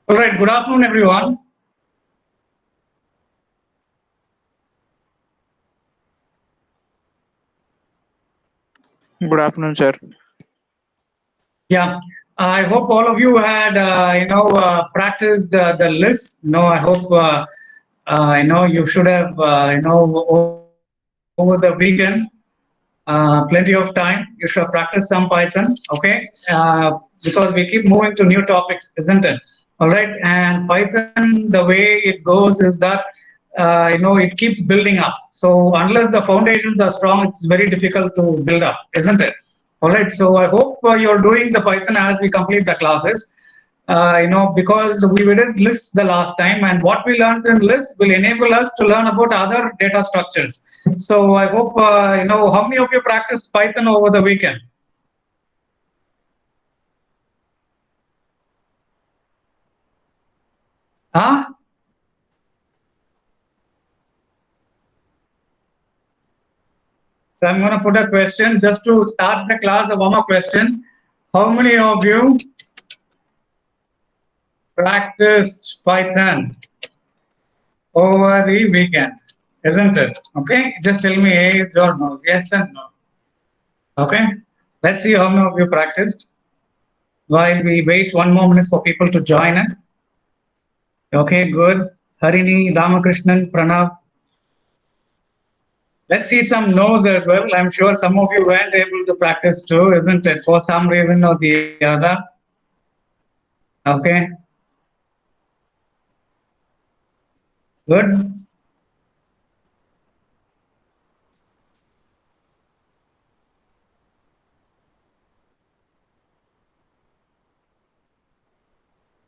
All right, good afternoon, everyone. Good afternoon, sir. Yeah, I hope all of you had, practiced the list. No, I hope, you should have, over the weekend, plenty of time. You should have practiced some Python, okay? Because we keep moving to new topics, isn't it? All right, and Python, the way it goes is that, it keeps building up. So unless the foundations are strong, it's very difficult to build up, isn't it? All right, so I hope you're doing the Python as we complete the classes. Because we did list the last time, and what we learned in list will enable us to learn about other data structures. So I hope how many of you practiced Python over the weekend? Huh? So I'm going to put a question just to start the class. A warm-up question: how many of you practiced Python over the weekend? Isn't it? Okay, just tell me yes or no. Yes and no. Okay, let's see how many of you practiced. While we wait one more minute for people to join in. Okay, good. Harini, Ramakrishnan, Pranav. Let's see some no's as well. I'm sure some of you weren't able to practice too, isn't it? For some reason or the other. Okay, good.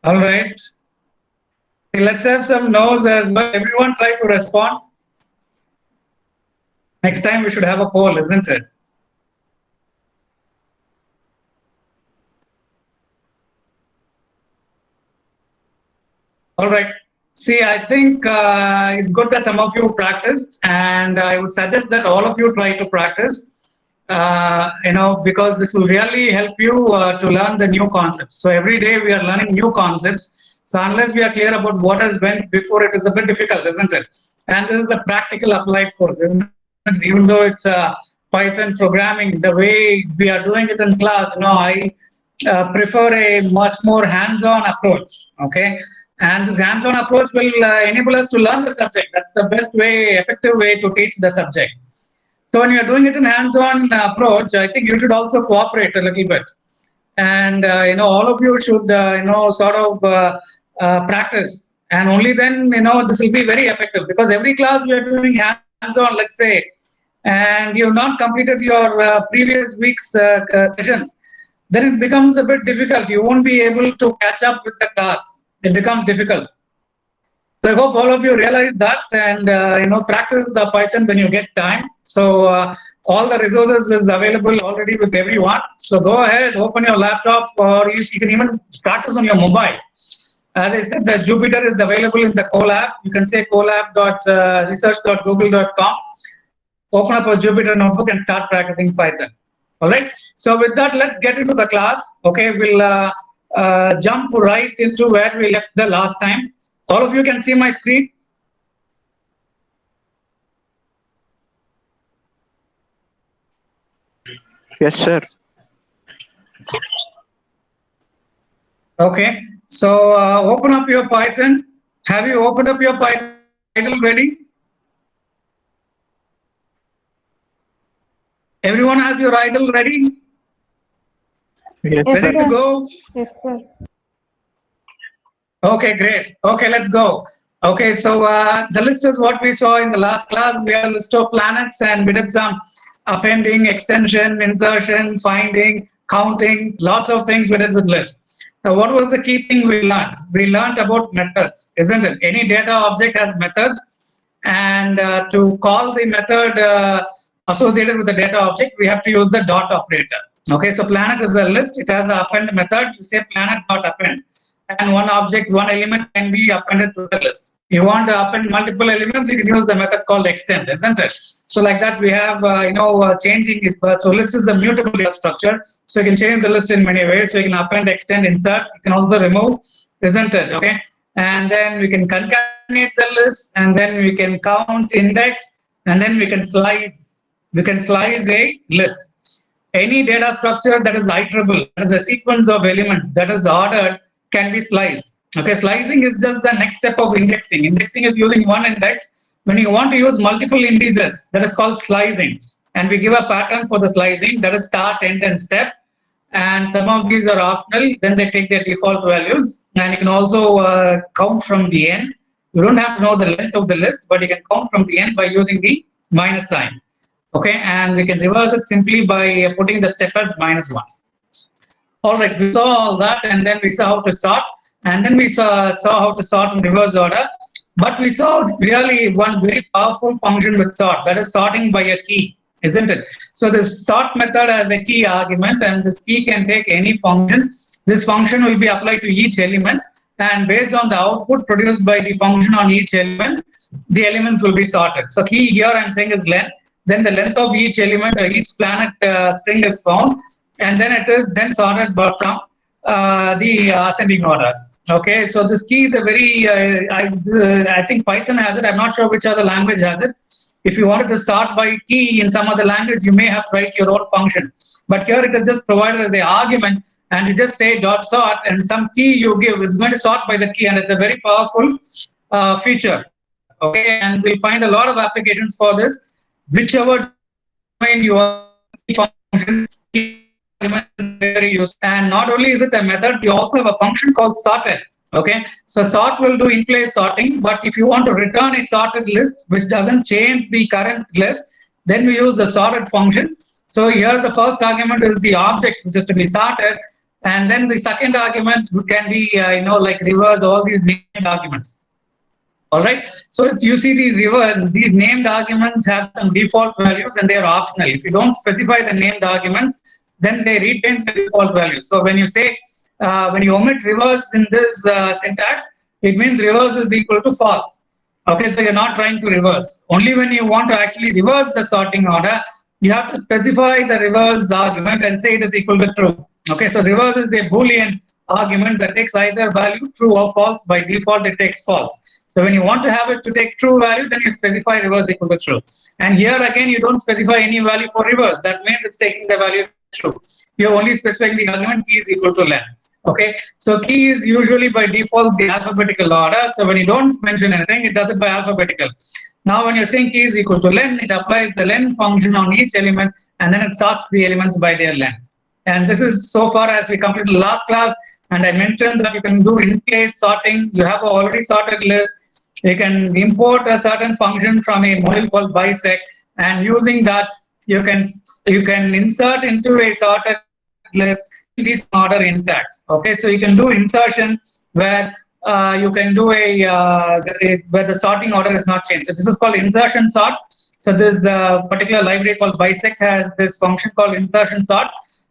All right. Let's have some no's as well. Everyone try to respond. Next time we should have a poll, isn't it? All right. See, I think it's good that some of you practiced, and I would suggest that all of you try to practice. Because this will really help you to learn the new concepts. So every day we are learning new concepts. So unless we are clear about what has went before, it is a bit difficult, isn't it? And this is a practical applied course, isn't it? Even though it's a Python programming, the way we are doing it in class, I prefer a much more hands-on approach. Okay, and this hands-on approach will enable us to learn the subject. That's the best way, effective way to teach the subject. So when you're doing it in hands-on approach, I think you should also cooperate a little bit, and all of you should sort of practice, and only then this will be very effective. Because every class we are doing hands-on, let's say, and you've not completed your previous week's sessions, then it becomes a bit difficult. You won't be able to catch up with the class. It becomes difficult. So I hope all of you realize that, and practice the Python when you get time. So all the resources is available already with everyone. So go ahead, open your laptop, or you can even practice on your mobile. As I said, the Jupyter is available in the Colab. You can say colab.research.google.com. Open up a Jupyter notebook and start practicing Python. All right. So with that, let's get into the class. Okay, we'll jump right into where we left the last time. All of you can see my screen. Yes, sir. Okay, so open up your Python. Have you opened up your Python idle ready? Everyone has your idle ready? Yes, Yes, sir. Ready to go? Yes, sir. Okay, great. Okay, let's go. Okay, so the list is what we saw in the last class. We had a list of planets, and we did some appending, extension, insertion, finding, counting, lots of things we did with list. Now, what was the key thing we learned? We learned about methods, isn't it? Any data object has methods, and to call the method associated with the data object, we have to use the dot operator. Okay, so planet is a list. It has the append method. You say planet dot append, and one object, one element can be appended to the list. You want to append multiple elements, you can use the method called extend, isn't it? So like that, we have changing it. So list is a mutable data structure. So you can change the list in many ways. So you can append, extend, insert. You can also remove. isn't it? Okay. And then we can concatenate the list, and then we can count index, and then we can slice. We can slice a list. Any data structure that is iterable, that is a sequence of elements that is ordered, can be sliced. Okay, slicing is just the next step of indexing. Indexing is using one index. When you want to use multiple indices, that is called slicing. And we give a pattern for the slicing, that is start, end, and step. And some of these are optional, then they take their default values. And you can also count from the end. You don't have to know the length of the list, but you can count from the end by using the minus sign. Okay, and we can reverse it simply by putting the step as -1. All right, we saw all that, and then we saw how to sort, and then we saw how to sort in reverse order. But we saw really one very powerful function with sort, that is sorting by a key, isn't it? So this sort method has a key argument, and this key can take any function. This function will be applied to each element, and based on the output produced by the function on each element, the elements will be sorted. So key here I'm saying is length. Then the length of each element or each planet string is found, and then it is then sorted from the ascending order. Okay, so this key is a very, I think Python has it. I'm not sure which other language has it. If you wanted to sort by key in some other language, you may have to write your own function. But here it is just provided as an argument, and you just say dot sort, and some key you give, it's going to sort by the key, and it's a very powerful feature. Okay, and we'll find a lot of applications for this. Whichever domain you are function, very useful. And not only is it a method, we also have a function called sorted. Okay, so sort will do in-place sorting, but if you want to return a sorted list which doesn't change the current list, then we use the sorted function. So here the first argument is the object which is to be sorted, and then the second argument can be like reverse all these named arguments. All right, so you see these named arguments have some default values, and they are optional. If you don't specify the named arguments, then they retain the default value. So when you say when you omit reverse in this syntax, it means reverse is equal to false. Okay, so you're not trying to reverse. Only when you want to actually reverse the sorting order, you have to specify the reverse argument and say it is equal to true. Okay, so reverse is a Boolean argument that takes either value true or false. By default, it takes false. So when you want to have it to take true value, then you specify reverse equal to true. And here again, you don't specify any value for reverse. That means it's taking the value true. You're only specifying the argument key is equal to length. Okay, so key is usually by default the alphabetical order. So when you don't mention anything, it does it by alphabetical. Now when you're saying key is equal to len, it applies the len function on each element, and then it sorts the elements by their length. And this is so far as we completed last class. And I mentioned that you can do in-place sorting. You have an already sorted list. You can import a certain function from a module called bisect, and using that you can insert into a sorted list this order intact. Okay, so you can do insertion where you can do where the sorting order is not changed. So this is called insertion sort. So this particular library called bisect has this function called insertion sort.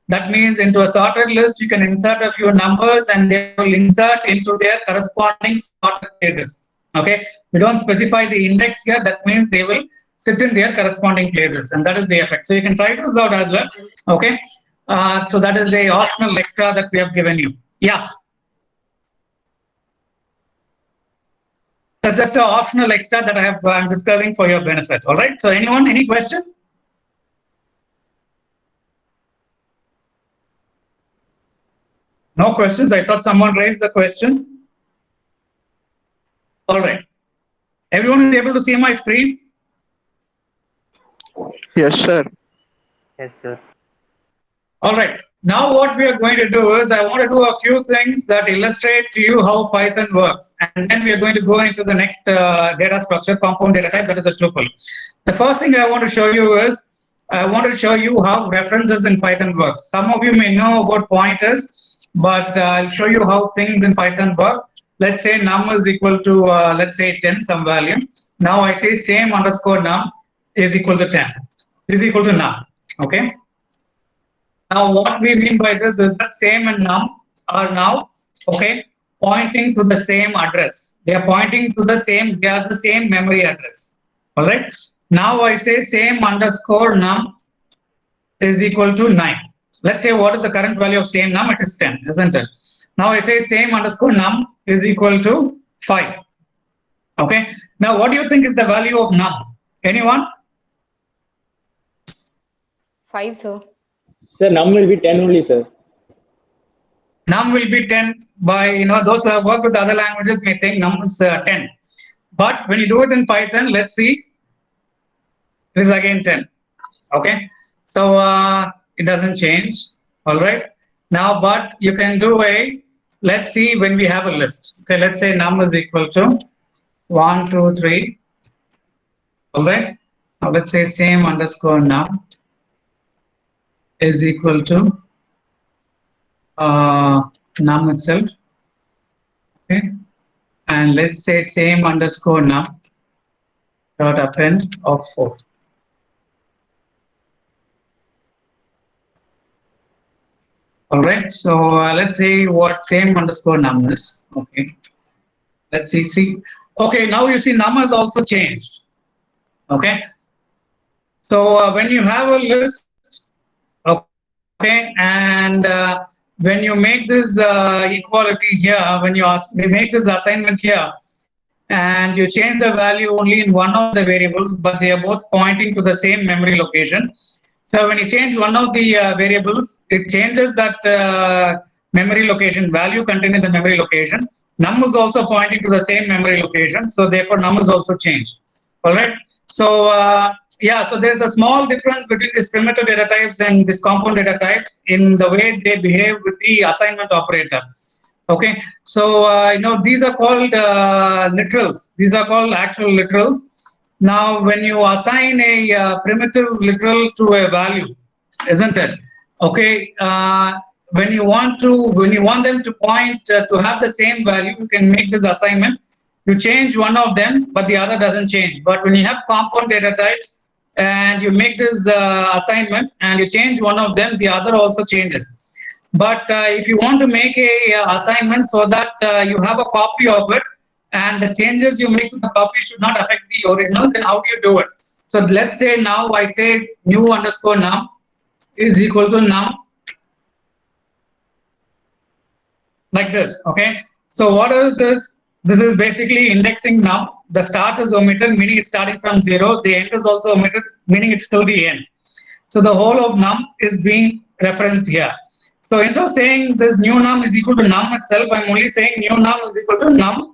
That means into a sorted list, you can insert a few numbers and they will insert into their corresponding sorted places. Okay, we don't specify the index here. That means they will sit in their corresponding places, and that is the effect. So you can try this out as well. Okay, so that is a optional extra that we have given you. Yeah. That's an optional extra that I'm discussing for your benefit. All right. So anyone, any question? No questions. I thought someone raised the question. All right. Everyone is able to see my screen? Yes, sir. Yes, sir. All right. Now what we are going to do is I want to do a few things that illustrate to you how Python works. And then we are going to go into the next data structure, compound data type, that is a tuple. The first thing I want to show you is I want to show you how references in Python works. Some of you may know about pointers, but I'll show you how things in Python work. Let's say num is equal to, let's say 10, some value. Now I say same underscore num is equal to 10, is equal to num, okay? Now what we mean by this is that same and num are now, okay, pointing to the same address. They are pointing to the same, they are the same memory address, all right? Now I say same underscore num is equal to 9. Let's say what is the current value of same num? It is 10, isn't it? Now I say same underscore num is equal to 5. Okay. Now, what do you think is the value of num? Anyone? 5, sir. Sir, num will be 10 only, sir. Num will be 10 by, those who have worked with other languages may think num is 10. But when you do it in Python, let's see, it is again 10. Okay. So it doesn't change. All right. Now, but you can do let's see when we have a list. Okay. Let's say num is equal to 1, 2, 3. All right. Now let's say same underscore num is equal to num itself. Okay. And let's say same underscore num dot append of 4. All right. So let's say what same underscore num is. Okay. Let's see. Okay. Now you see num has also changed. Okay. So when you have a list, okay, and when you make this equality here, when you make this assignment here, and you change the value only in one of the variables, but they are both pointing to the same memory location. So when you change one of the variables, it changes that memory location value contained in the memory location. Num is also pointing to the same memory location, so therefore num is also changed. All right. So yeah, so there's a small difference between these primitive data types and these compound data types in the way they behave with the assignment operator. Okay, so these are called literals. These are called actual literals. Now, when you assign a primitive literal to a value, isn't it? Okay, when you want them to point to have the same value, you can make this assignment. You change one of them, but the other doesn't change. But when you have compound data types and you make this assignment and you change one of them, the other also changes. But if you want to make a assignment so that you have a copy of it and the changes you make to the copy should not affect the original, then how do you do it? So let's say now I say new underscore num is equal to num like this. Okay. So what is this? This is basically indexing num. The start is omitted, meaning it's starting from 0. The end is also omitted, meaning it's still the end. So the whole of num is being referenced here. So instead of saying this new num is equal to num itself, I'm only saying new num is equal to num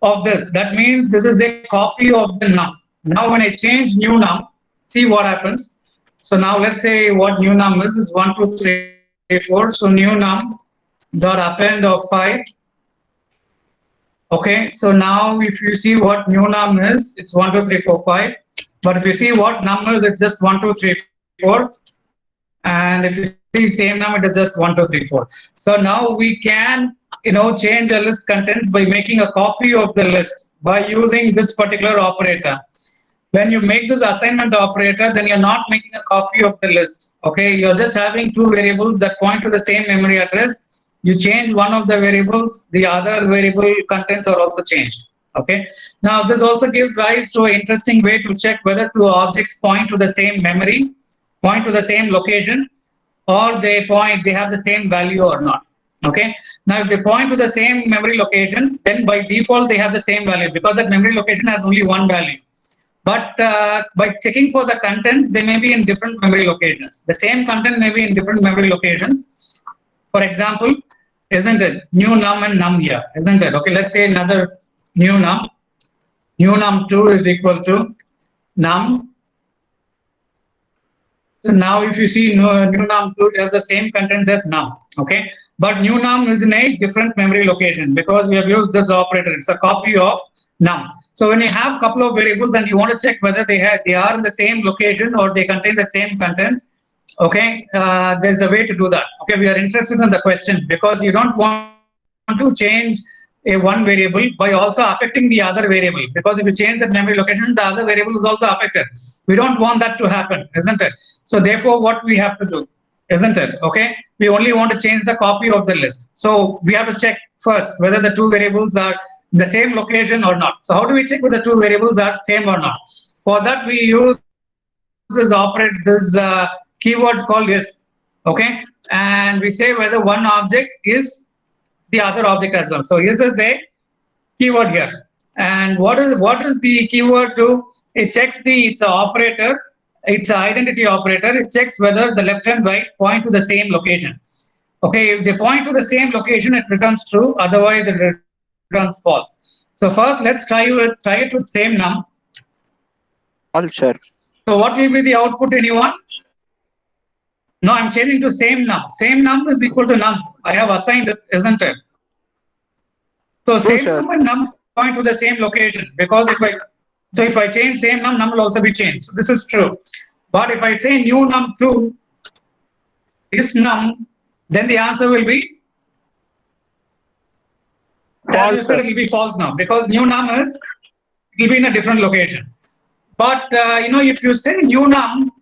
of this. That means this is a copy of the num. Now when I change new num, see what happens. So now let's say what new num is 1, 2, 3, 4. So new num dot append of 5. Okay, so now if you see what new num is, it's 1, 2, 3, 4, 5. But if you see what numbers, it's just 1, 2, 3, 4. And if you see same num, it is just 1, 2, 3, 4. So now we can, change a list contents by making a copy of the list by using this particular operator. When you make this assignment operator, then you're not making a copy of the list. Okay, you're just having two variables that point to the same memory address. You change one of the variables, the other variable contents are also changed. Okay, now this also gives rise to an interesting way to check whether two objects point to the same memory, point to the same location, or they have the same value or not. Okay, now if they point to the same memory location, then by default they have the same value because that memory location has only one value. But by checking for the contents, they may be in different memory locations. The same content may be in different memory locations. For example, isn't it? New num and num here, isn't it? Okay, let's say another new num. New num2 is equal to num. So now if you see new num2, it has the same contents as num. Okay, but new num is in a different memory location because we have used this operator. It's a copy of num. So when you have a couple of variables and you want to check whether they are in the same location or they contain the same contents, okay, there's a way to do that. Okay, we are interested in the question because you don't want to change a one variable by also affecting the other variable, because if you change the memory location, the other variable is also affected. We don't want that to happen, isn't it? So therefore, what we have to do, isn't it? Okay, we only want to change the copy of the list. So we have to check first whether the two variables are the same location or not. So how do we check whether two variables are same or not? For that, we use this keyword called is. Okay, and we say whether one object is the other object as well. So this is a keyword here. And what is the keyword do? It checks it's an operator, it's an identity operator. It checks whether the left and right point to the same location. Okay, if they point to the same location, it returns true. Otherwise, it returns false. So first, let's try it with same num. All, sir. So what will be the output, anyone? No, I'm changing to same num. Same num is equal to num. I have assigned it, isn't it? So True, same sir. num and num point to the same location, because if I change same num will also be changed. So this is true. But if I say new num true, is num, then the answer will be, as you said, it will be false now, because new num it will be in a different location. But if you say new num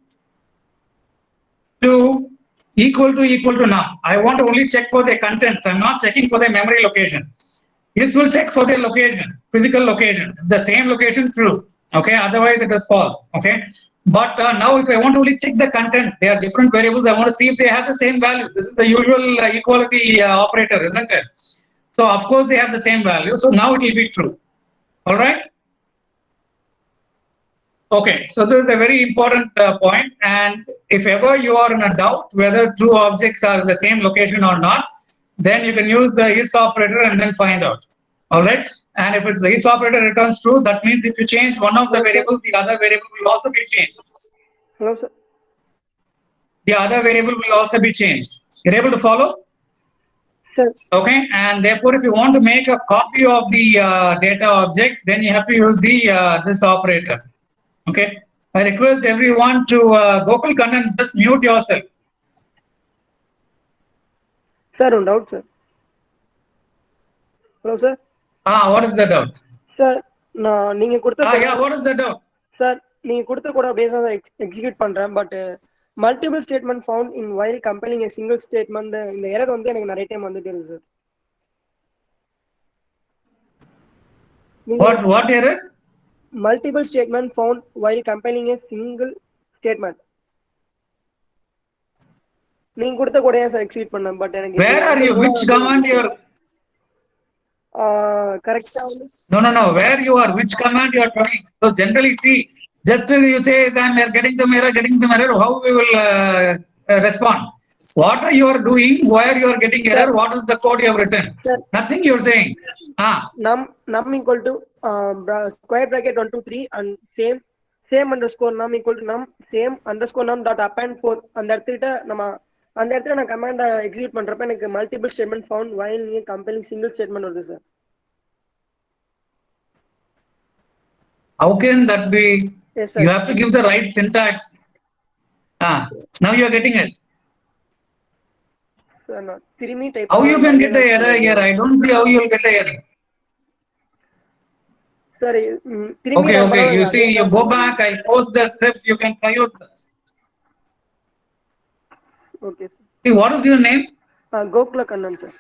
to equal to num, I want to only check for the contents. I'm not checking for the memory location. This will check for the location, physical location. It's the same location, true. Okay, otherwise it is false. Okay, but now if I want to only check the contents, they are different variables. I want to see if they have the same value. This is the usual equality operator, isn't it? So of course they have the same value. So now it will be true. All right. Okay, so this is a very important point. And if ever you are in a doubt whether two objects are in the same location or not, then you can use the is operator and then find out. All right. And if it's the is operator returns true, that means if you change one of the variables, the other variable will also be changed. Hello, sir. The other variable will also be changed. You're able to follow? Sir. Okay. And therefore, if you want to make a copy of the data object, then you have to use the this operator. Okay. I request everyone to Gokul Kannan, just mute yourself. Sir, no doubt, sir. Hello, sir. What is the doubt? Sir, no, you could. Yeah, what is the doubt? Sir, you could execute pandram, but multiple statement found in while compiling a single statement in the error on the narrative time on the day, sir. What error? Multiple statement found while compiling a single statement. You could execute pandram, but where are you? Which command you are? Correct. No. Where you are? Which command you are trying? So generally, see, just till you say, I'm getting some error, how we will respond? What are you are doing? Where you are getting error? What is the code you have written? Sir. Nothing you are saying. Num equal to square bracket 1 2 3 and same underscore num equal to num same underscore num dot append 4 and that அந்த இடத்துல நான் command execute பண்றப்ப எனக்கு multiple statement found while நீங்க compiling single statement வருது sir. How can that be? Yes, sir. You have to give the right syntax. Now you are getting it. Sir, no. திரும்பி type How you can get the error here? I don't see how you will get the error. Sir, திரும்பி Okay. You see, you go back. I post the script. You can try out this. Okay. See, what is your name? Gokula Kannan, sir.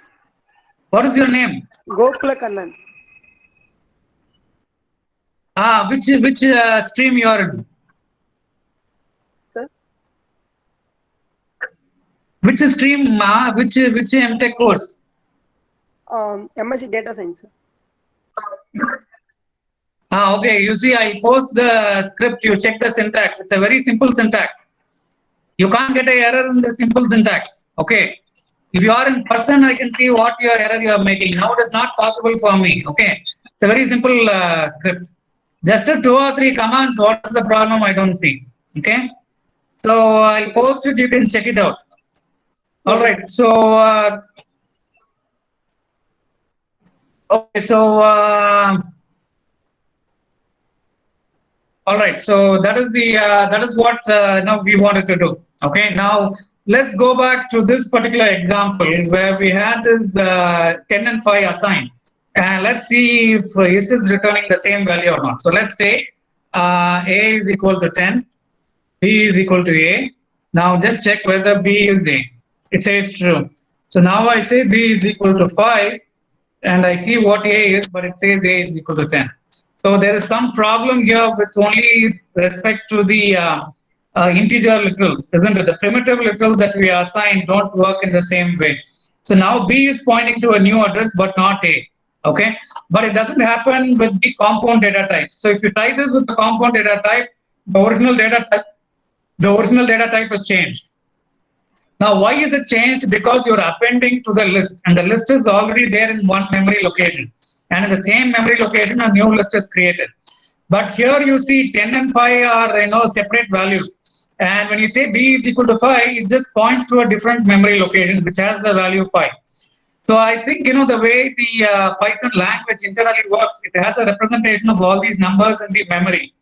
What is your name? Gokula Kannan. Which stream you are in? Sir? Which stream? Which MTech course? MSc Data Science, sir. Okay. You see, I post the script. You check the syntax. It's a very simple syntax. You can't get an error in the simple syntax. Okay. If you are in person, I can see what your error you are making. Now it is not possible for me. Okay. It's a very simple script. Just 2 or 3 commands. What is the problem? I don't see. Okay. So I'll post it. You can check it out. All right. So okay. So all right. So that is what now we wanted to do. Okay. Now let's go back to this particular example where we had this 10 and 5 assigned, and let's see if is returning the same value or not. So let's say A is equal to 10, B is equal to A. Now just check whether B is A. It says true. So now I say B is equal to 5, and I see what A is, but it says A is equal to 10. So there is some problem here with only respect to the integer literals, isn't it? The primitive literals that we assign don't work in the same way. So now B is pointing to a new address, but not A. Okay, but it doesn't happen with the compound data type. So if you try this with the compound data type, the original data type is changed. Now, why is it changed? Because you're appending to the list, and the list is already there in one memory location, and in the same memory location, a new list is created. But here you see 10 and 5 are separate values, and when you say B is equal to 5, it just points to a different memory location which has the value 5. So I think the way the Python language internally works, it has a representation of all these numbers in the memory.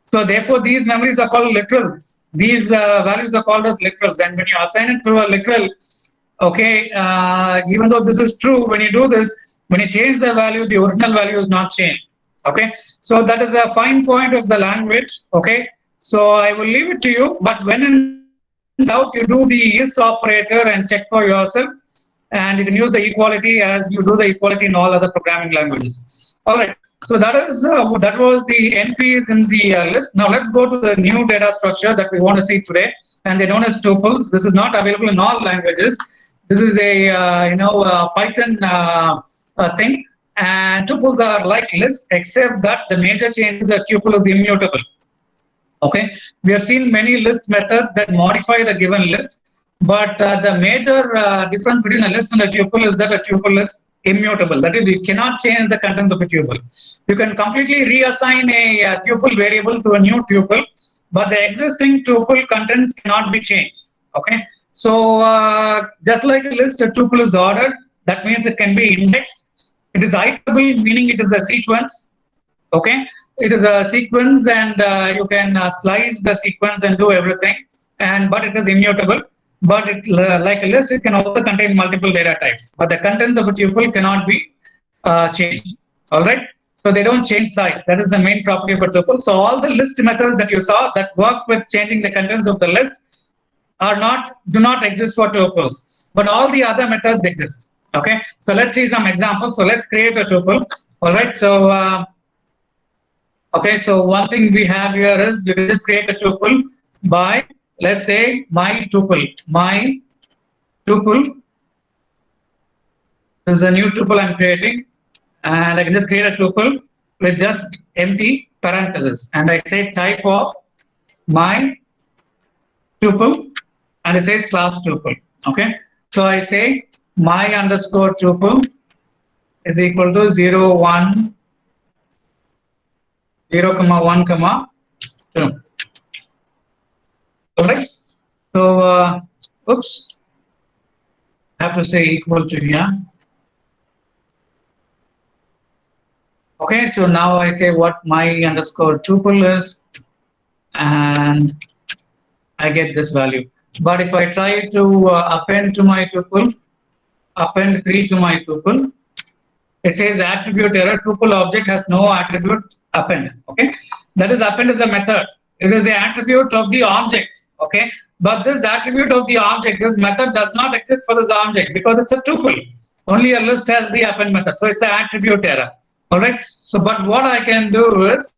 So therefore, these memories are called literals. These values are called as literals, and when you assign it to a literal, okay, even though this is true, when you do this, when you change the value, the original value is not changed. Okay, so that is a fine point of the language. Okay, so I will leave it to you, but when in doubt, you do the is operator and check for yourself, and you can use the equality as you do the equality in all other programming languages. All right. So that was the NPs in the list. Now let's go to the new data structure that we want to see today, and they're known as tuples. This is not available in all languages. This is a Python thing, and tuples are like lists, except that the major change is that tuple is immutable. Okay, we have seen many list methods that modify the given list, but the major difference between a list and a tuple is that a tuple is immutable. That is, you cannot change the contents of a tuple. You can completely reassign a tuple variable to a new tuple, but the existing tuple contents cannot be changed. Okay, so just like a list, a tuple is ordered. That means it can be indexed. It is iterable, meaning it is a sequence. Okay, it is a sequence, and you can slice the sequence and do everything. But it is immutable. But like a list, it can also contain multiple data types. But the contents of a tuple cannot be changed. All right. So they don't change size. That is the main property of a tuple. So all the list methods that you saw that work with changing the contents of the list do not exist for tuples. But all the other methods exist. Okay. So let's see some examples. So let's create a tuple. All right. So okay. So one thing we have here is you can just create a tuple by, let's say, my tuple. This is a new tuple I'm creating, and I can just create a tuple with just empty parentheses, and I say type of my tuple, and it says class tuple. Okay, so I say my underscore tuple is equal to 0, 1, 0, 1, 2. All right. So, oops, I have to say equal to here. Okay, so now I say what my underscore tuple is, and I get this value. But if I try to append to my tuple, append 3 to my tuple, it says attribute error, tuple object has no attribute append. Okay, that is, append is a method. It is the attribute of the object. Okay, but this attribute of the object, this method does not exist for this object because it's a tuple. Only a list has the append method, so it's an attribute error. All right. So, but what I can do is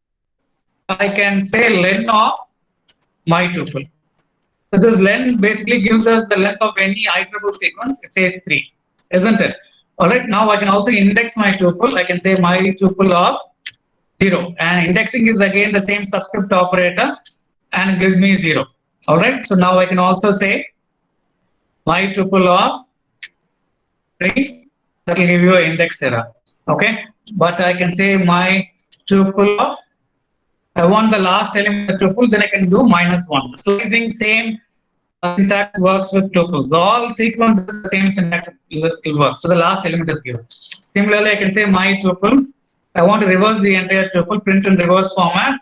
I can say len of my tuple. So this len basically gives us the length of any iterable sequence. It says 3, isn't it? All right. Now I can also index my tuple. I can say my tuple of 0, and indexing is again the same subscript operator, and it gives me 0. All right. So now I can also say my tuple of 3. That will give you an index error. Okay. But I can say my tuple of, I want the last element of tuples, then I can do -1. Slicing, same syntax works with tuples. All sequences the same syntax will work. So the last element is given. Similarly, I can say my tuple. I want to reverse the entire tuple, print in reverse format.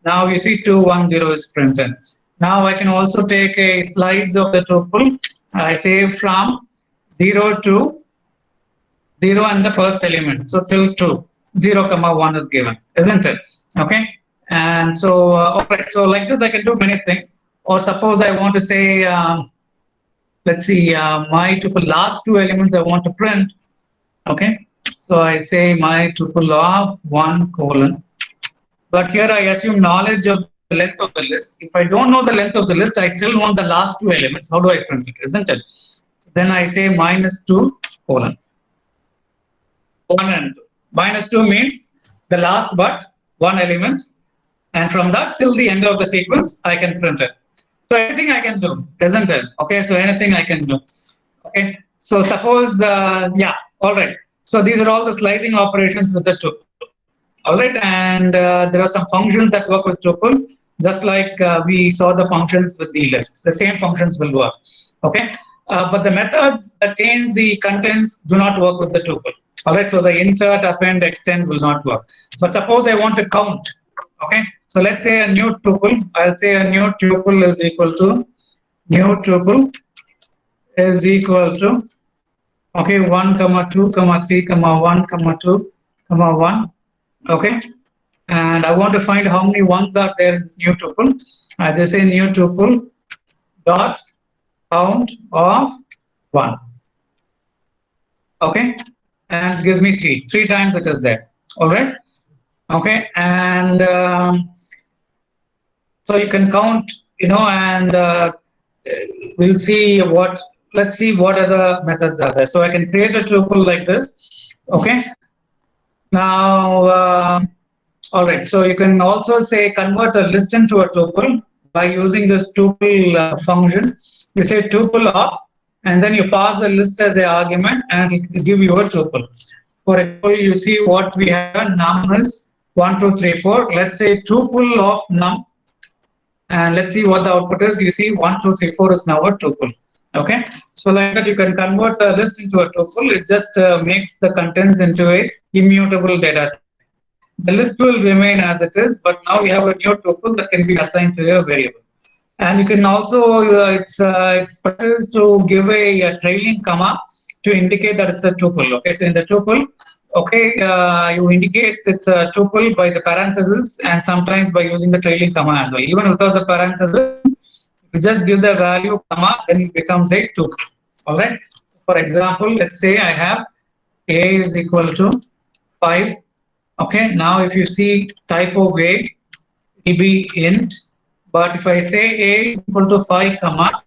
Now you see 2, 1, 0 is printed. Now I can also take a slice of the tuple. I say from 0 to 0 and the first element. So till 2, 0, 1 is given, isn't it? Okay. And so, all right. So like this, I can do many things. Or suppose I want to say, let's see, my tuple last 2 elements I want to print. Okay. So I say my tuple of 1 colon. But here I assume knowledge of the length of the list. If I don't know the length of the list, I still want the last 2 elements. How do I print it? Isn't it? then I say minus 2 colon 1 and 2. Minus 2 means the last but one element, and from that till the end of the sequence, I can print it. So anything I can do, isn't it? Okay, so anything I can do. Okay, so suppose, yeah, all right. So these are all the slicing operations with the tuple. All right, and there are some functions that work with tuple, just like we saw the functions with the lists. The same functions will work. Okay, but the methods that change the contents do not work with the tuple. All right, so the insert, append, extend will not work. But suppose I want to count. Okay, so let's say a new tuple. I'll say a new tuple is equal to new tuple is equal to, okay, 1 comma 2 comma 3 comma 1 comma 2 comma 1. Okay, and I want to find how many ones are there in this new tuple. I just say new tuple dot count of 1. Okay, and it gives me 3 times it is there. All right. Okay, and so you can count, you know, and we'll see what, let's see what other methods are there. So I can create a tuple like this. Okay, now all right, so you can also say convert a list into a tuple by using this tuple function. You say tuple of, and then you pass the list as an argument, and it will give you a tuple. For example, you see what we have, num is 1 2 3 4. Let's say tuple of num, and let's see what the output is. You see 1 2 3 4 is now a tuple. Okay, so like that you can convert a list into a tuple. It just makes the contents into a immutable data. The list will remain as it is, but now we have a new tuple that can be assigned to a variable. And you can also, it's practice to give a trailing comma to indicate that it's a tuple. Okay, so in the tuple, okay, you indicate it's a tuple by the parenthesis and sometimes by using the trailing comma as well. Even without the parenthesis, if you just give the value comma, then it becomes a tuple. All right. For example, let's say I have a is equal to 5. Okay, now if you see type of a, it will be int, but if I say a is equal to 5 comma,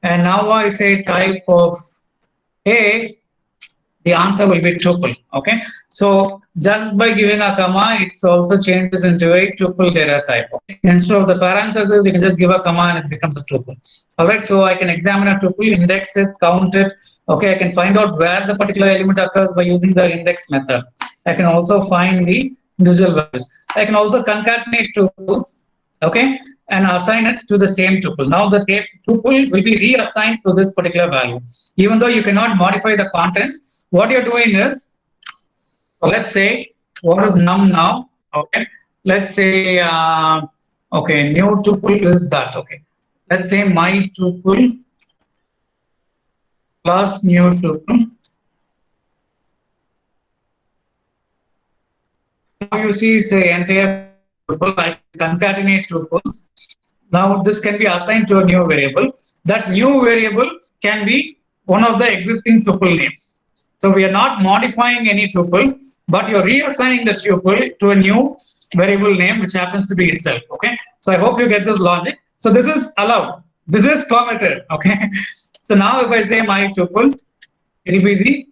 and now I say type of a, the answer will be tuple. Okay, so just by giving a comma, it also changes into a tuple data type. Okay? Instead of the parentheses, you can just give a comma and it becomes a tuple. All right, so I can examine a tuple, index it, count it. Okay, I can find out where the particular element occurs by using the index method. I can also find the individual values. I can also concatenate tuples, okay, and assign it to the same tuple. Now the tuple will be reassigned to this particular value. Even though you cannot modify the contents, what you're doing is, let's say, what is num now? Okay, let's say, okay, new tuple is that. Okay, let's say my tuple plus new tuple. Now you see it's a entire tuple. I concatenate tuples. Now this can be assigned to a new variable. That new variable can be one of the existing tuple names. So we are not modifying any tuple, but you're reassigning the tuple to a new variable name, which happens to be itself. Okay. So I hope you get this logic. So this is allowed. This is permitted. Okay. So now if I say my tuple, it will be the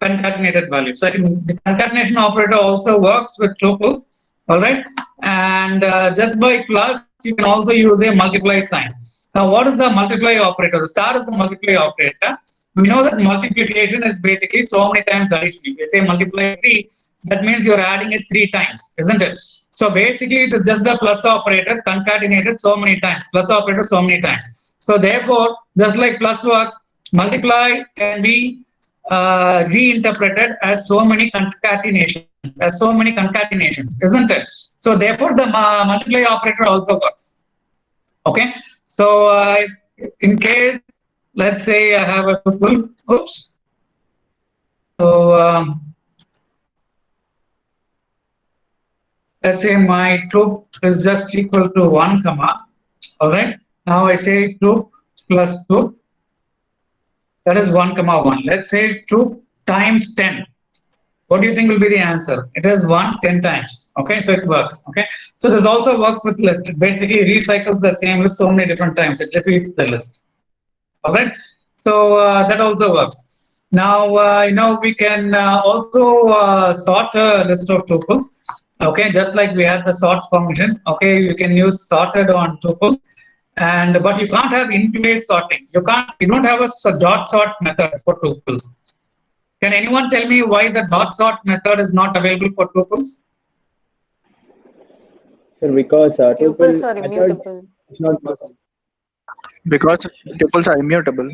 concatenated value. So the concatenation operator also works with tuples. All right, and just by plus, you can also use a multiply sign. Now, what is the multiply operator? The star is the multiply operator. We know that multiplication is basically so many times addition. If you say multiply 3, that means you're adding it 3 times, isn't it? So basically, it is just the plus operator concatenated so many times, plus operator so many times. So therefore, just like plus works, multiply can be reinterpreted as so many concatenations, isn't it? So therefore, the multiply operator also works. Okay, so in case, let's say I have a tuple, oops. So let's say my tuple is just equal to 1 comma. All right, now I say tuple plus tuple. That is 1 comma 1. Let's say 2 times 10. What do you think will be the answer? It is 1 10 times. Okay, so it works. Okay, so this also works with list. It basically recycles the same list so many different times. It repeats the list. All right. So that also works. Now, we can also sort a list of tuples. Okay, just like we had the sort function. Okay, you can use sorted on tuples, but you can't have in-place sorting. You don't have a dot sort method for tuples. Can anyone tell me why the dot sort method is not available for tuples? Sir, because tuple Tuples are method immutable. is not possible. Because tuples are immutable.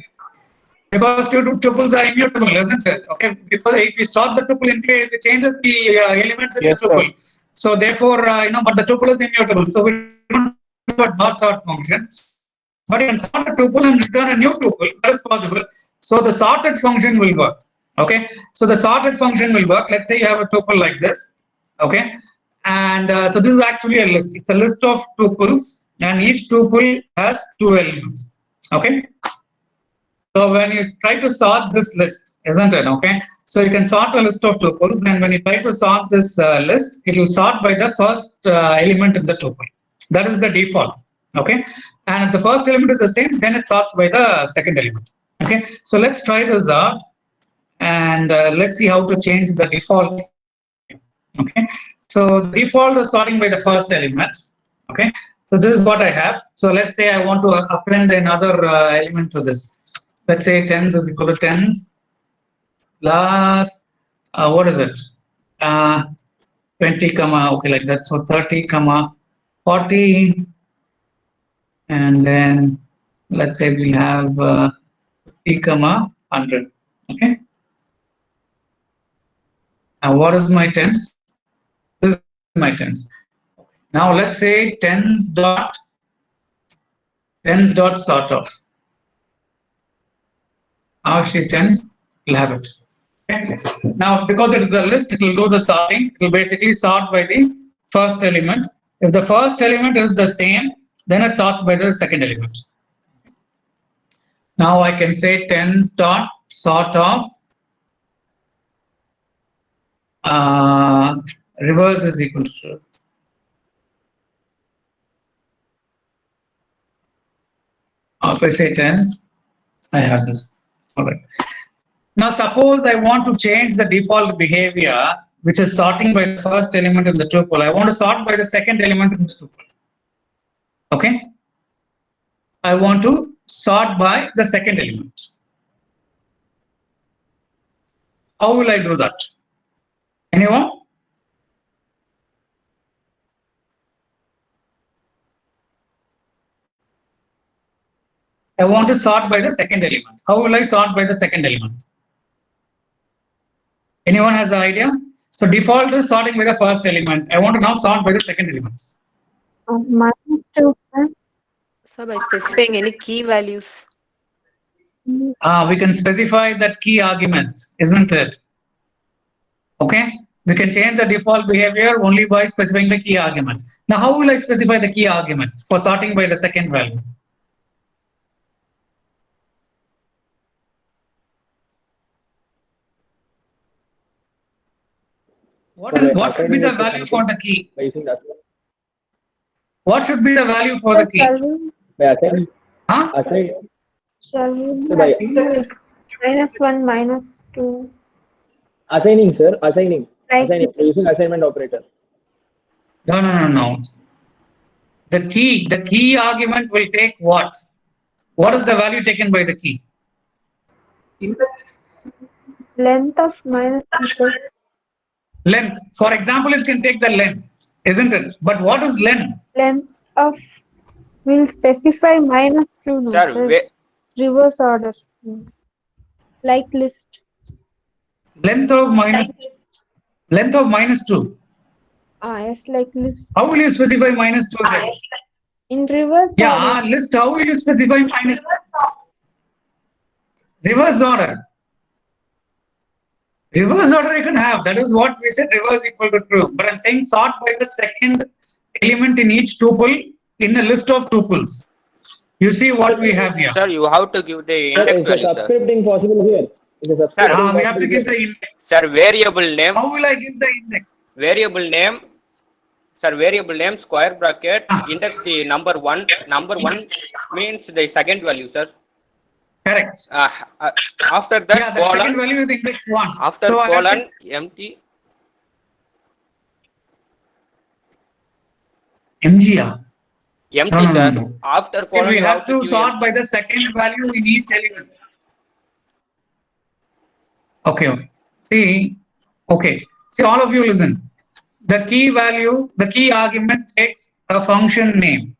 Because tuples are immutable, isn't it? Okay, because if we sort the tuple in place, it changes the elements in Yes, the tuple. So therefore, but the tuple is immutable. So we don't have a dot sort function. But you can sort a tuple and return a new tuple. That is possible. So the sorted function will work. Okay, so the sorted function will work. Let's say you have a tuple like this. Okay, and so this is actually a list. It's a list of tuples, and each tuple has 2 elements. Okay. So when you try to sort this list, isn't it? Okay. So you can sort a list of tuples, and when you try to sort this list, it will sort by the first element in the tuple. That is the default. Okay. And if the first element is the same, then it sorts by the second element. Okay. So let's try this out, and let's see how to change the default. Okay. So the default is sorting by the first element. Okay. So this is what I have. So let's say I want to append another element to this. Let's say tens is equal to tens plus what is it? 20 comma, okay, like that. So 30 comma 40, and then let's say we have 50 comma 100. Okay. Now what is my tens? This is my tens. Now let's say tens dot sort of. Now she tens will have it. Okay. Now, because it is a list, it will do the sorting. It will basically sort by the first element. If the first element is the same, then it sorts by the second element. Now I can say tens dot sort of reverse is equal to. If I say tens, I have this. All right. Now, suppose I want to change the default behavior, which is sorting by the first element in the tuple. I want to sort by the second element in the tuple. Okay. I want to sort by the second element. How will I do that? Anyone? I want to sort by the second element. How will I sort by the second element? Anyone has an idea? So default is sorting by the first element. I want to now sort by the second element. -2, sir. So by specifying any key values. We can specify that key argument, isn't it? Okay. We can change the default behavior only by specifying the key argument. Now, how will I specify the key argument for sorting by the second value? What should be the value for the key? By using the assignment. What should be the value for the key? By assigning. Huh? Shall we So by -1, -2? assigning, sir. Assigning. Like Assigning. By using assignment operator. No. The key argument will take what? What is the value taken by the key? Length of -2, sir. Length. For example, it can take the length, isn't it? But what is length? Length of will specify -2, no, Sir, sir. Reverse order means like list. Length of minus. Like list. Length of -2. Yes, like list. How will you specify -2 then? In reverse Yeah, order. list. How will you specify minus? Reverse order. Reverse order you can have. That is what we said. Reverse equal to true. But I'm saying sort by the second element in each tuple in a list of tuples. You see what we have here. Sir, you have to give the Sir, index is the value, sir. subscripting possible here? Is the subscripting We have to possible give here? the index. Sir, variable name, How will I give the index? variable name, sir, variable name, square bracket, index the number one. Number one means the second value, sir. Correct. After that Yeah, the second colon, value is index 1. after So I have to- colon empty. MGR. Empty, No, no, sir. no, no. After See, colon, we you have to give sort empty. by the second value in each element. Okay. See, okay. See, all of you listen. The key value, the key argument takes a function name,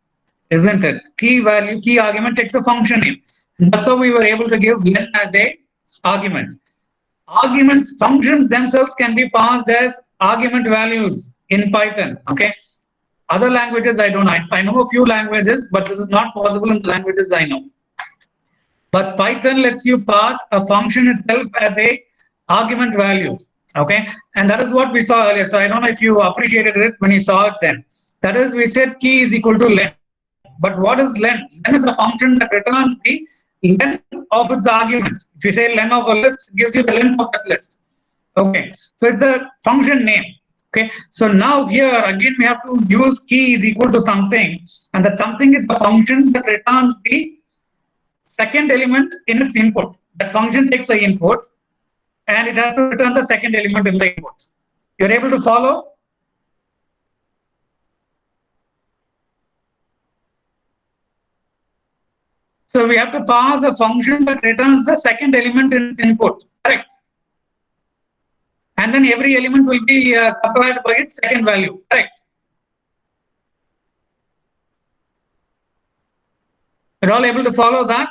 isn't it? Key value, key argument takes a function name. That's how we were able to give len as a argument. Arguments, functions themselves can be passed as argument values in Python. Okay. Other languages I don't know. I know a few languages, but this is not possible in the languages I know. But Python lets you pass a function itself as a argument value. Okay, and that is what we saw earlier. So I don't know if you appreciated it when you saw it then. That is, we said key is equal to len. But what is len? Len is a function that returns the length of its argument. If you say len of a list, it gives you the length of that list. Okay, so it's the function name. Okay, so now here again we have to use key is equal to something, and that something is the function that returns the second element in its input. That function takes the input and it has to return the second element in the input. You're able to follow? So we have to pass a function that returns the second element in its input, correct? And then every element will be coupled by its second value, correct? You're all able to follow that?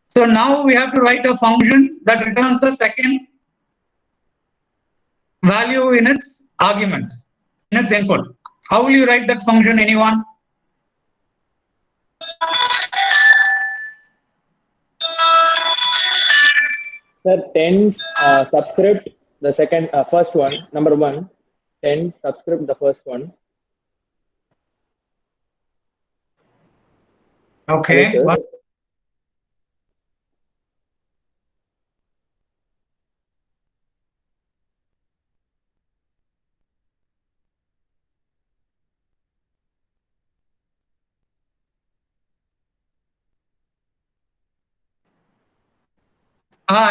So now we have to write a function that returns the second value in its argument, in its input. How will you write that function, anyone? Sir, tens subscript the second first one, number 1. 10 subscript the first one. Okay. Hello, sir.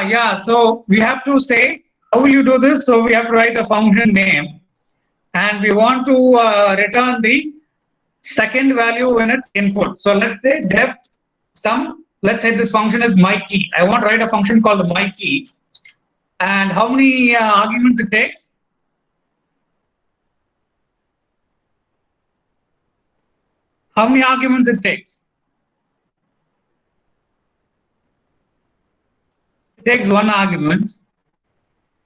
Yeah, so we have to say, how will you do this? So we have to write a function name and we want to return the second value in its input. So let's say def sum, let's say this function is my key. I want to write a function called my key. And how many arguments it takes? How many arguments it takes? It takes one argument.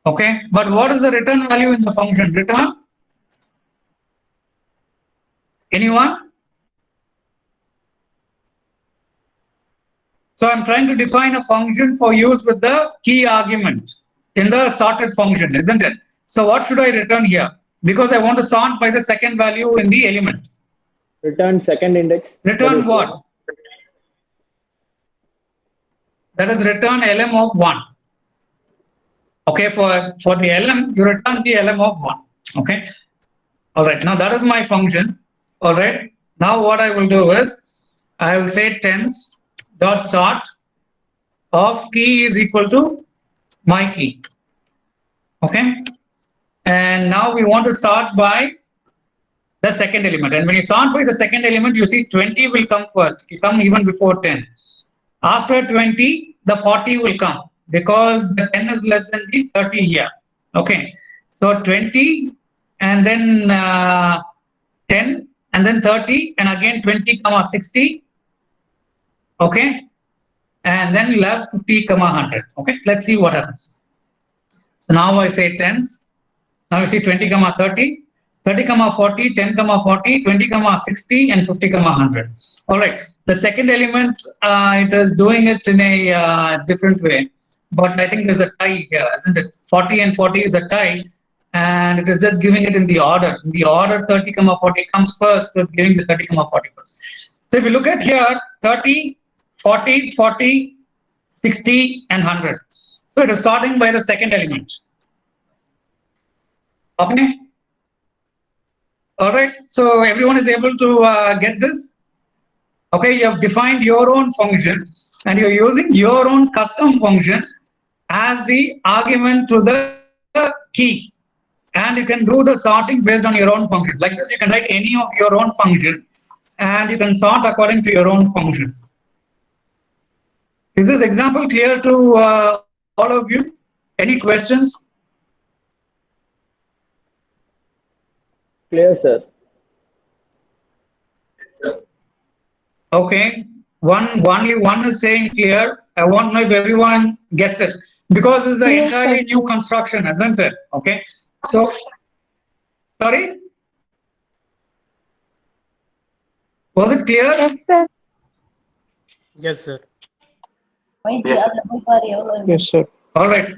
Okay, but what is the return value in the function? Return? Anyone? So I'm trying to define a function for use with the key argument in the sorted function, isn't it? So what should I return here? Because I want to sort by the second value in the element. Return second index. Return what? That is return lm of 1. Okay, for the lm, you return the lm of 1. Okay. All right, now that is my function. All right. Now what I will do is I will say tens dot sort of key is equal to my key. Okay. And now we want to sort by the second element. And when you sort by the second element, you see 20 will come first. It will come even before 10. After 20, the 40 will come because the 10 is less than the 30 here. Okay. So 20 and then 10 and then 30 and again 20 comma 60. Okay. And then you'll have 50 comma 100. Okay. Let's see what happens. So now I say tens. Now you see 20 comma 30, 30 comma 40, 10 comma 40, 20 comma 60, and 50 comma 100. All right. The second element, it is doing it in a different way, but I think there's a tie here, isn't it? 40 and 40 is a tie, and it is just giving it in the order. In the order 30 comma 40 comes first, so it's giving the 30 comma 40 first. So if you look at here, 30, 40, 40, 60, and 100. So it is sorting by the second element. Okay. All right. So everyone is able to get this. Okay, you have defined your own function and you're using your own custom function as the argument to the key. And you can do the sorting based on your own function. Like this, you can write any of your own function and you can sort according to your own function. Is this example clear to all of you? Any questions? Clear, sir. Okay, only one is saying clear. I want to know if everyone gets it because it's an Yes, entirely sir. new construction, isn't it? Okay, so sorry, was it clear? Yes, sir. Yes, sir. Yes, sir. All right.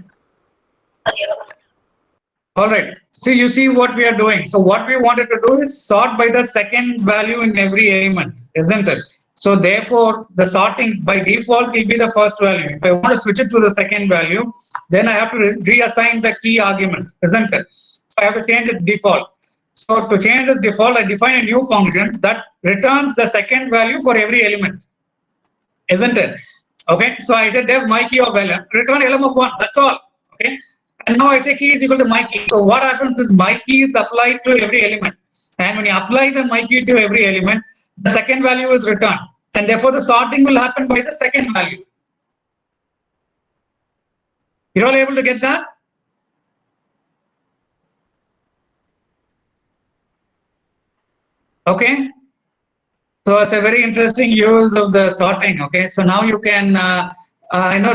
All right. See, you see what we are doing. So what we wanted to do is sort by the second value in every element, isn't it? So therefore, the sorting by default will be the first value. If I want to switch it to the second value, then I have to reassign the key argument, isn't it? So I have to change its default. So to change this default, I define a new function that returns the second value for every element, isn't it? Okay. So I said def my key of lm, return lm of 1. That's all. Okay. And now I say key is equal to my key. So what happens is my key is applied to every element. And when you apply the my key to every element, the second value is returned. And therefore the sorting will happen by the second value. You're all able to get that? Okay. So it's a very interesting use of the sorting. Okay. So now you can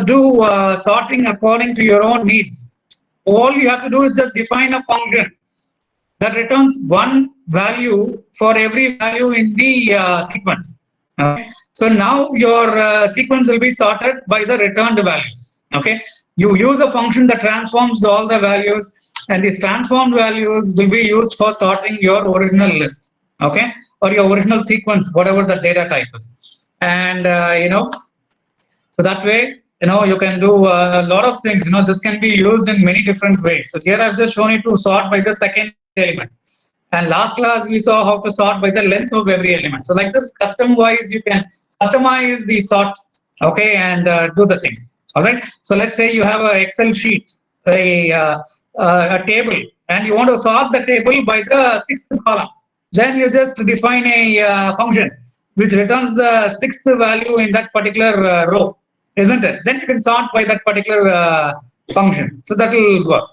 do sorting according to your own needs. All you have to do is just define a function that returns one value for every value in the sequence. Okay. So now your sequence will be sorted by the returned values. Okay. You use a function that transforms all the values, and these transformed values will be used for sorting your original list. Okay. Or your original sequence, whatever the data type is. And so that way, you can do a lot of things. This can be used in many different ways. So here I've just shown you to sort by the second element. And last class we saw how to sort by the length of every element. So like this, custom wise, you can customize the sort, okay, and do the things. All right. So let's say you have an Excel sheet, a table, and you want to sort the table by the sixth column. Then you just define a function which returns the sixth value in that particular row, isn't it? Then you can sort by that particular function. So that will work.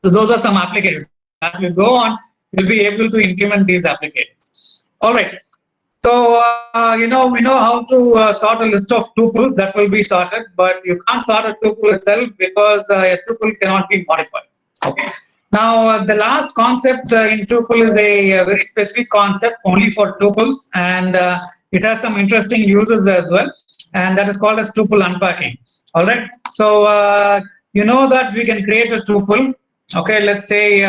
So those are some applications. As we go on, we'll be able to implement these applications. All right. So we know how to sort a list of tuples that will be sorted, but you can't sort a tuple itself because a tuple cannot be modified. Okay. Now the last concept in tuple is a very specific concept only for tuples, and it has some interesting uses as well, and that is called as tuple unpacking. All right. So you know that we can create a tuple. Okay. Let's say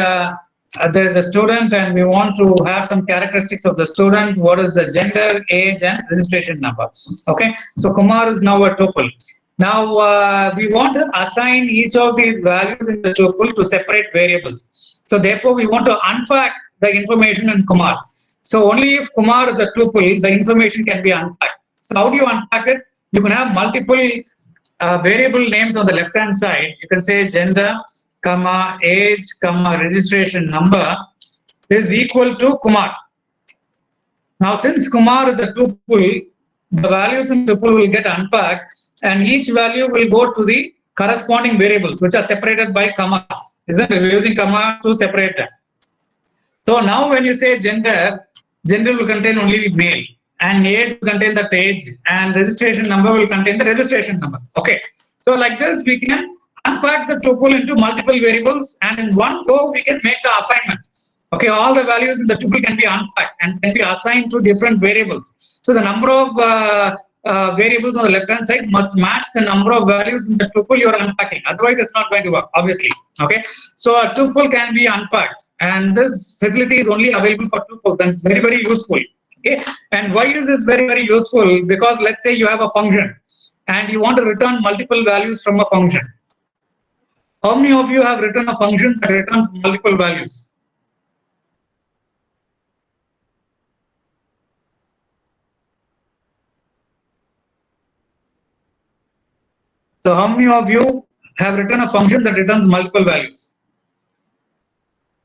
there is a student and we want to have some characteristics of the student. What is the gender, age, and registration number? Okay. So Kumar is now a tuple. Now we want to assign each of these values in the tuple to separate variables. So therefore we want to unpack the information in Kumar. So only if Kumar is a tuple, the information can be unpacked. So how do you unpack it? You can have multiple variable names on the left hand side. You can say gender, comma, age, comma, registration number is equal to Kumar. Now since Kumar is a tuple, the values in tuple will get unpacked and each value will go to the corresponding variables which are separated by commas. Isn't it? We're using commas to separate them. So now when you say gender will contain only male, and age will contain that age, and registration number will contain the registration number. Okay. So like this, we can unpack the tuple into multiple variables, and in one go, we can make the assignment. Okay, all the values in the tuple can be unpacked and can be assigned to different variables. So the number of variables on the left hand side must match the number of values in the tuple you're unpacking. Otherwise, it's not going to work, obviously. Okay, so a tuple can be unpacked, and this facility is only available for tuples, and it's very, very useful. Okay, and why is this very, very useful? Because let's say you have a function and you want to return multiple values from a function. How many of you have written a function that returns multiple values? So how many of you have written a function that returns multiple values?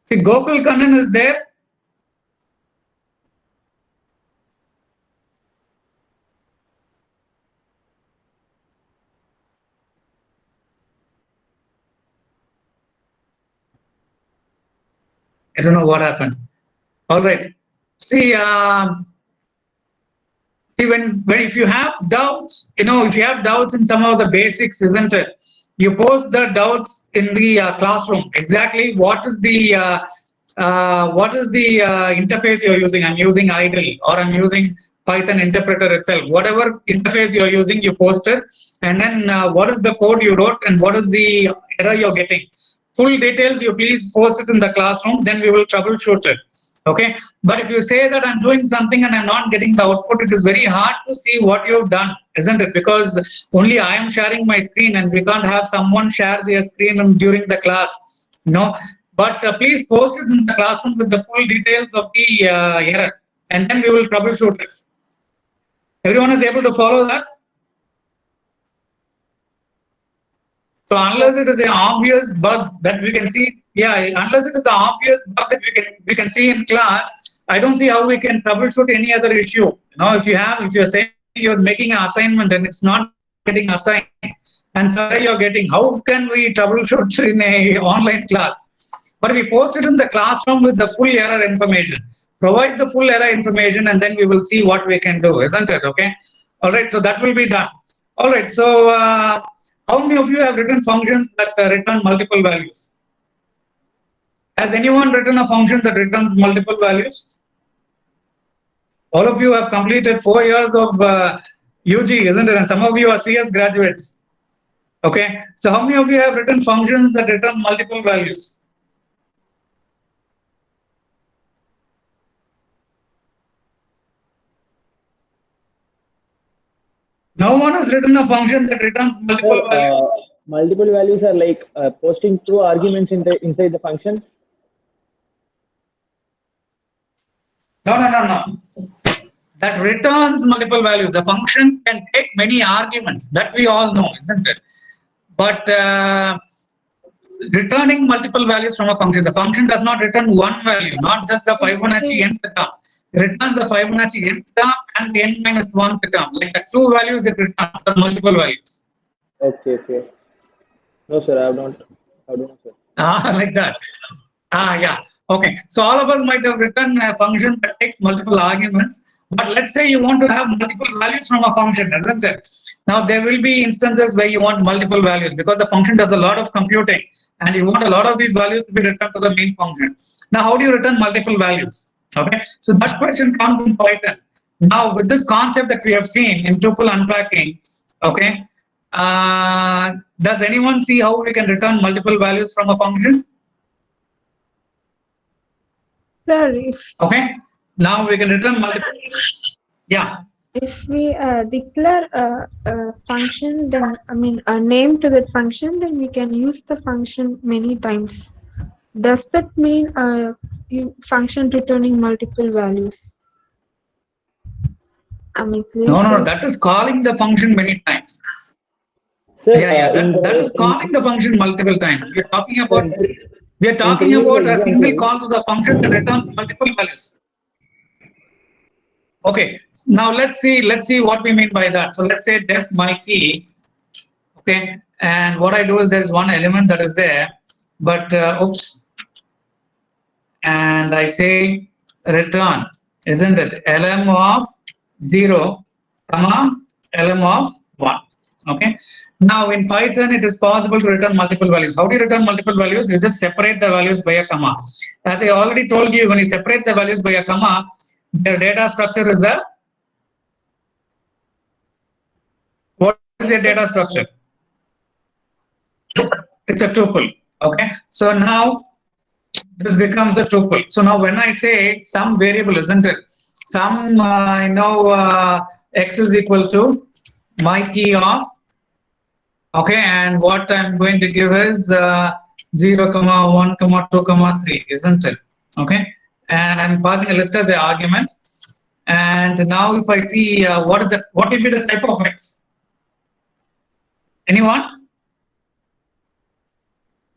See, Gokul Kannan is there. I don't know what happened. All right. See, when if you have doubts, if you have doubts in some of the basics, isn't it? You post the doubts in the classroom. Exactly what is the interface you're using? I'm using idle, or I'm using Python interpreter itself. Whatever interface you're using, you post it, and then what is the code you wrote and what is the error you're getting. Full details, you please post it in the classroom. Then we will troubleshoot it. Okay, but if you say that I'm doing something and I'm not getting the output, it is very hard to see what you've done, isn't it? Because only I am sharing my screen and we can't have someone share their screen during the class, But please post it in the classroom with the full details of the error, and then we will troubleshoot it. Everyone is able to follow that? So unless it is an obvious bug that we can see, unless it is an obvious bug that we can see in class, I don't see how we can troubleshoot any other issue. If you're saying you're making an assignment and it's not getting assigned, and suddenly you're getting, how can we troubleshoot in a online class? But we post it in the classroom with the full error information. Provide the full error information, and then we will see what we can do, isn't it? Okay. All right. So that will be done. All right. So. How many of you have written functions that return multiple values? Has anyone written a function that returns multiple values? All of you have completed 4 years of UG, isn't it? And some of you are CS graduates. Okay. So how many of you have written functions that return multiple values? No one has written a function that returns multiple values. Multiple values are like posting two arguments inside the functions. No. That returns multiple values. A function can take many arguments. That we all know, isn't it? But returning multiple values from a function, the function does not return one value, not just the Fibonacci nth term. It returns the Fibonacci nth term and the n-1th term. Like the two values it returns are multiple values. Okay. No, sir, I don't know, sir. Like that. Yeah. Okay. So all of us might have written a function that takes multiple arguments, but let's say you want to have multiple values from a function, isn't it? Now there will be instances where you want multiple values because the function does a lot of computing and you want a lot of these values to be returned to the main function. Now, how do you return multiple values? Okay. So that question comes in Python. Now with this concept that we have seen in tuple unpacking, okay, does anyone see how we can return multiple values from a function? Sir, Okay, now we can return multiple. Yeah. if we declare a function, then a name to that function, then we can use the function many times. Does that mean function returning multiple values? Clear, No, that is calling the function many times. Sir, That is calling the function multiple times. We are talking about a single call to the function that returns multiple values. Okay, now let's see what we mean by that. So let's say def my key. Okay, and what I do is there's one element that is there, but oops, and I say return, isn't it? lm of 0, lm of 1. Okay. Now in Python, it is possible to return multiple values. How do you return multiple values? You just separate the values by a comma. As I already told you, when you separate the values by a comma, their data structure is what is their data structure? It's a tuple. Okay. So now this becomes a tuple. So now when I say some variable, isn't it? Some x is equal to my key of. Okay, and what I'm going to give is 0, 1, 2, 3, isn't it? Okay, and I'm passing a list as an argument. And now if I see what will be the type of x? Anyone?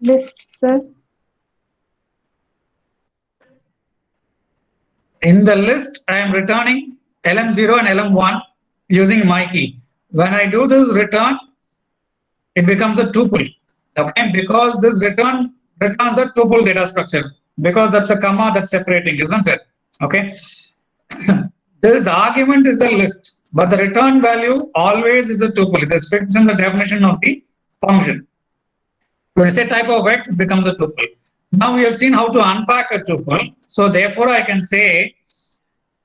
List, sir. In the list, I am returning LM0 and LM1 using my key. When I do this return, it becomes a tuple. Okay, because this returns a tuple data structure, because that's a comma that's separating, isn't it? Okay. This argument is a list, but the return value always is a tuple. It is fixed in the definition of the function. When I say type of X, it becomes a tuple. Now we have seen how to unpack a tuple. So therefore, I can say,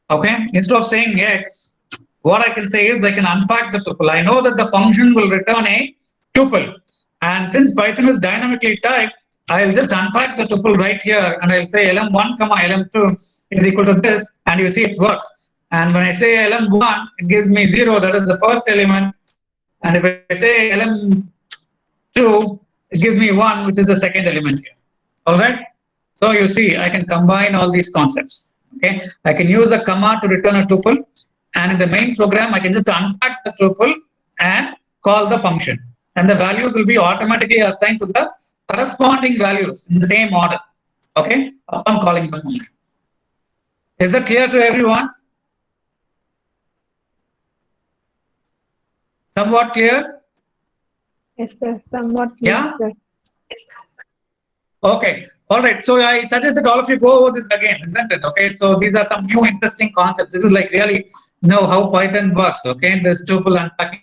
okay, instead of saying X, what I can say is I can unpack the tuple. I know that the function will return a tuple. And since Python is dynamically typed, I'll just unpack the tuple right here and I'll say lm1 comma lm2 is equal to this, and you see it works. And when I say lm1, it gives me 0, that is the first element. And if I say lm2, it gives me 1, which is the second element here. All right. So you see, I can combine all these concepts. Okay. I can use a comma to return a tuple. And in the main program, I can just unpack the tuple and call the function. And the values will be automatically assigned to the corresponding values in the same order. Okay. Upon calling the function. Is that clear to everyone? Somewhat clear? Yes, sir. Somewhat clear, Yeah? sir. Okay. All right. So I suggest that all of you go over this again, isn't it? Okay. So these are some new interesting concepts. This is like really know how Python works. Okay. This tuple unpacking.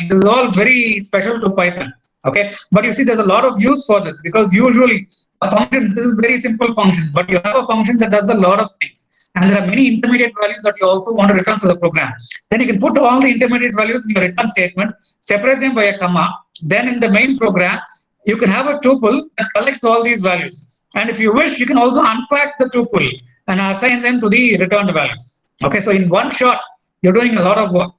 This is all very special to Python. Okay. But you see, there's a lot of use for this, because usually a function, this is very simple function, but you have a function that does a lot of things. And there are many intermediate values that you also want to return to the program. Then you can put all the intermediate values in your return statement, separate them by a comma. Then in the main program, you can have a tuple that collects all these values. And if you wish, you can also unpack the tuple and assign them to the returned values. Okay, so in one shot, you're doing a lot of work.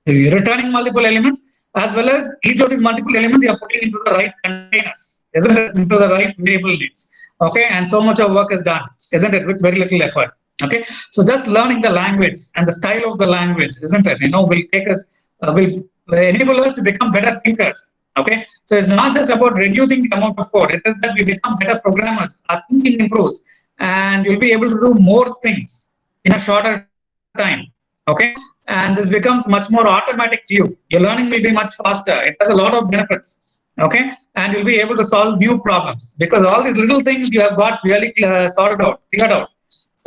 You're returning multiple elements, as well as each of these multiple elements you are putting into the right containers, isn't it? Into the right variable names. Okay, and so much of work is done, isn't it? With very little effort. Okay, so just learning the language and the style of the language, isn't it? Will take us, will enable us to become better thinkers. Okay, so it's not just about reducing the amount of code. It is that we become better programmers. Our thinking improves, and you'll be able to do more things in a shorter time. Okay, and this becomes much more automatic to you. Your learning will be much faster. It has a lot of benefits. Okay, and you'll be able to solve new problems, because all these little things you have got really sorted out, cleared out.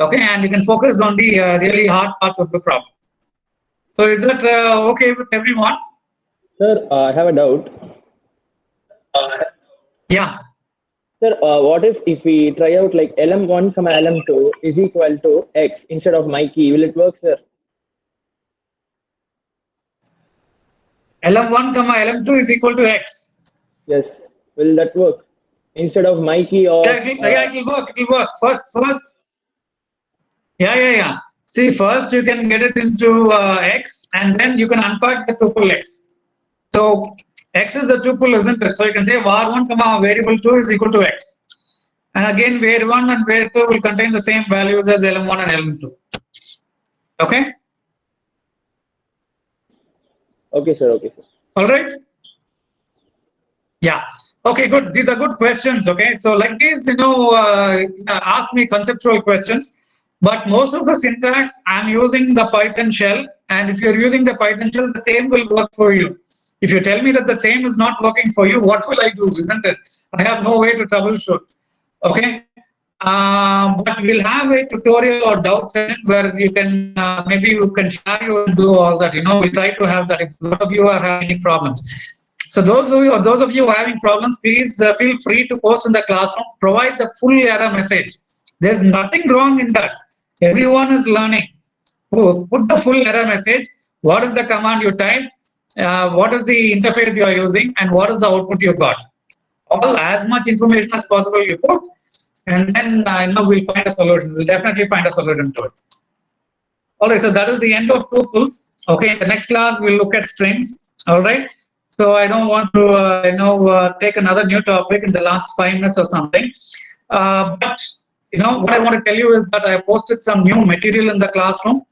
Okay, and you can focus on the really hard parts of the problem. So is that okay with everyone? Sir, I have a doubt. Yeah. Sir, what if we try out like lm1 comma lm2 is equal to x instead of my key? Will it work, sir? lm1 comma lm2 is equal to x. Yes. Will that work? Instead of my key or... Yeah, it will work. It will work. First. Yeah. See, first you can get it into x, and then you can unpack the tuple x. So x is a tuple, isn't it? So you can say var1 comma variable 2 is equal to x. And again, var1 and var2 will contain the same values as lm1 and lm2. Okay? Okay, sir. Okay, sir. All right. Yeah. Okay, good. These are good questions. Okay. So like these, ask me conceptual questions. But most of the syntax, I'm using the Python shell. And if you're using the Python shell, the same will work for you. If you tell me that the same is not working for you, what will I do, isn't it? I have no way to troubleshoot. Okay. But we'll have a tutorial or doubt session where you can, maybe you can share you and do all that. We'll try to have that if a lot of you are having any problems. So those of you having problems, please feel free to post in the classroom. Provide the full error message. There's nothing wrong in that. Everyone is learning. Put the full error message. What is the command you type? What is the interface you are using? And what is the output you got? All as much information as possible you put. And then we'll find a solution. We'll definitely find a solution to it. All right, so that is the end of tuples. Okay, in the next class, we'll look at strings. All right. So I don't want to, take another new topic in the last 5 minutes or something. But what I want to tell you is that I posted some new material in the classroom,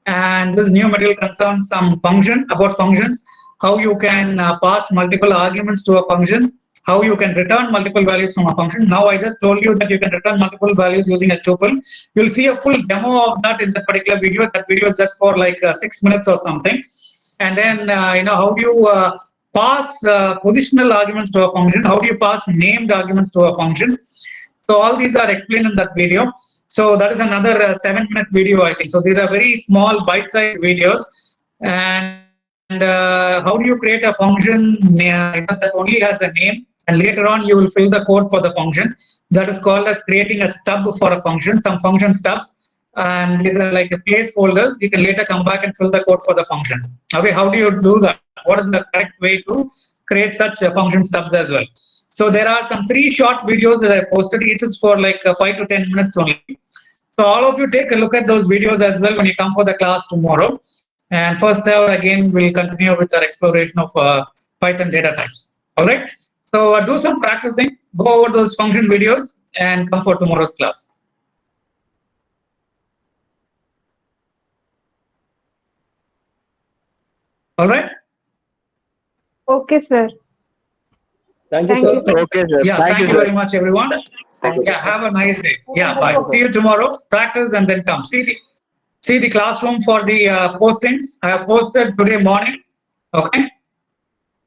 and this new material concerns some function about functions. how you can pass multiple arguments to a function, how you can return multiple values from a function. Now I just told you that you can return multiple values using a tuple. You'll see a full demo of that in the particular video. That video is just for like 6 minutes or something. And then how do you pass positional arguments to a function? How do you pass named arguments to a function? So all these are explained in that video. So that is another 7-minute video, I think. So these are very small bite-sized videos. And how do you create a function that only has a name, and later on you will fill the code for the function. That is called as creating a stub for a function, some function stubs, and these are like placeholders. You can later come back and fill the code for the function. Okay, how do you do that? What is the correct way to create such function stubs as well? So there are some 3 short videos that I posted. Each is for like 5 to 10 minutes only. So all of you take a look at those videos as well when you come for the class tomorrow. And first again, we'll continue with our exploration of Python data types. All right. So do some practicing, go over those function videos, and come for tomorrow's class. All right. Okay, sir. Thank you, Thank sir. you. Okay, sir. Yeah, thank you sir. very much, everyone. Yeah, have a nice day. Yeah, bye. See you tomorrow. Practice and then come. See the classroom for the postings. I have posted today morning. Okay.